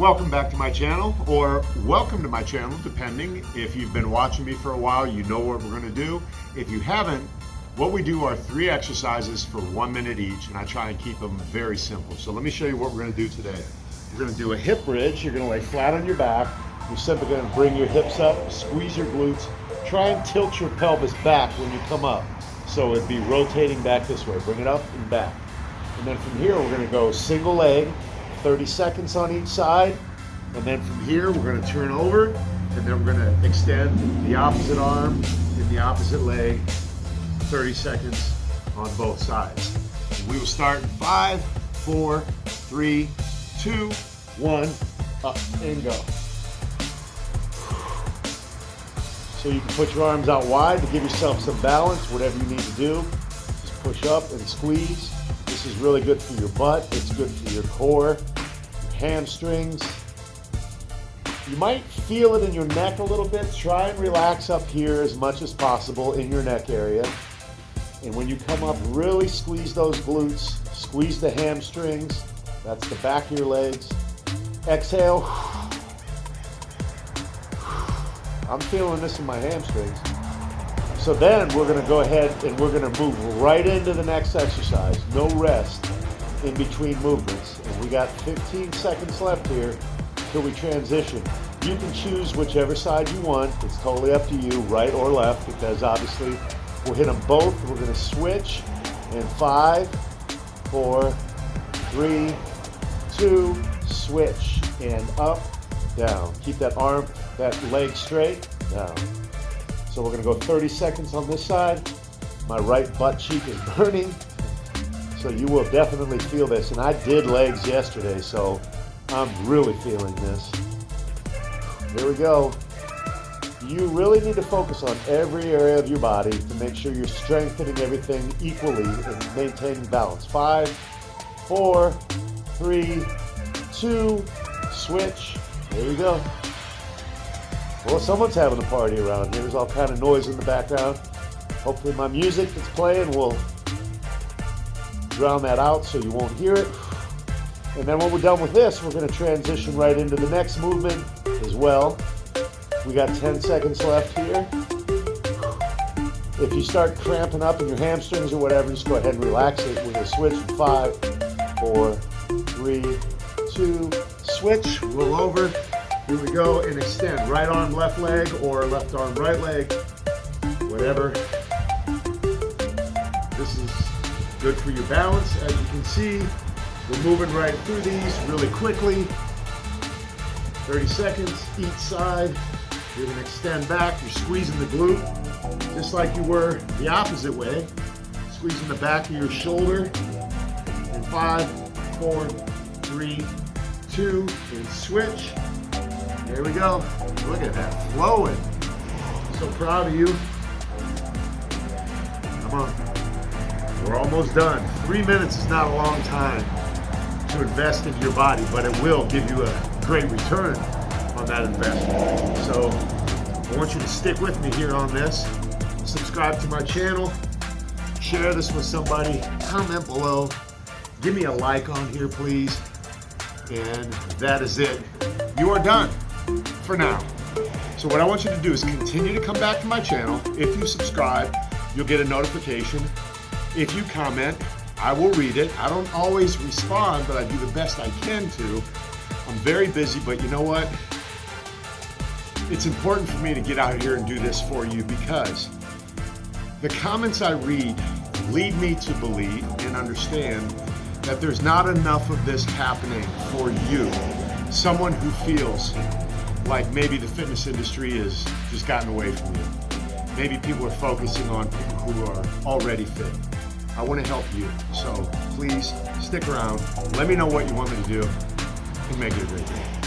Welcome back to my channel, or welcome to my channel, depending. If you've been watching me for a while, you know what we're going to do. If you haven't, what we do are 3 exercises for 1 minute each, and I try and keep them very simple. So let me show you what we're going to do today. We're going to do a hip bridge. You're going to lay flat on your back. You're simply going to bring your hips up, squeeze your glutes, try and tilt your pelvis back when you come up. So it'd be rotating back this way. Bring it up and back. And then from here, we're going to go single leg, 30 seconds on each side. And then from here, we're going to turn over, and then we're going to extend the opposite arm and the opposite leg, 30 seconds on both sides. And we will start in 5, 4, 3, 2, 1, up and go. So you can put your arms out wide to give yourself some balance, whatever you need to do. Just push up and squeeze. This is really good for your butt. It's good for your core, your hamstrings. You might feel it in your neck a little bit. Try and relax up here as much as possible in your neck area. And when you come up, really squeeze those glutes. Squeeze the hamstrings. That's the back of your legs. Exhale. I'm feeling this in my hamstrings. So then we're going to go ahead and we're going to move right into the next exercise. No rest in between movements. And we got 15 seconds left here till we transition. You can choose whichever side you want. It's totally up to you, right or left, because obviously we'll hit them both. We're going to switch in 5, 4, 3, 2, switch, and up, down. Keep that arm, that leg straight, down. So we're going to go 30 seconds on this side. My right butt cheek is burning, so you will definitely feel this. And I did legs yesterday, so I'm really feeling this. Here we go. You really need to focus on every area of your body to make sure you're strengthening everything equally and maintaining balance. 5, 4, 3, 2, switch. Here we go. Well, someone's having a party around here. There's all kind of noise in the background. Hopefully my music that's playing will drown that out so you won't hear it. And then when we're done with this, we're going to transition right into the next movement as well. We got 10 seconds left here. If you start cramping up in your hamstrings or whatever, just go ahead and relax it. We're going to switch in 5, 4, 3, 2, switch, roll over. Here we go, and extend. Right arm, left leg, or left arm, right leg, whatever. This is good for your balance. As you can see, we're moving right through these really quickly. 30 seconds each side. You're going to extend back. You're squeezing the glute just like you were the opposite way. Squeezing the back of your shoulder. In 5, 4, 3, 2, and switch. There we go. Look at that, flowing. So proud of you. Come on. We're almost done. 3 minutes is not a long time to invest in your body, but it will give you a great return on that investment. So I want you to stick with me here on this. Subscribe to my channel. Share this with somebody. Comment below. Give me a like on here, please. And that is it. You are done for now. So what I want you to do is continue to come back to my channel. If you subscribe, you'll get a notification. If you comment, I will read it. I don't always respond, but I do the best I can to. I'm very busy, but you know what? It's important for me to get out here and do this for you because the comments I read lead me to believe and understand that there's not enough of this happening for you. Someone who feels like maybe the fitness industry has just gotten away from you. Maybe people are focusing on people who are already fit. I want to help you, so please stick around. Let me know what you want me to do and make it a great day.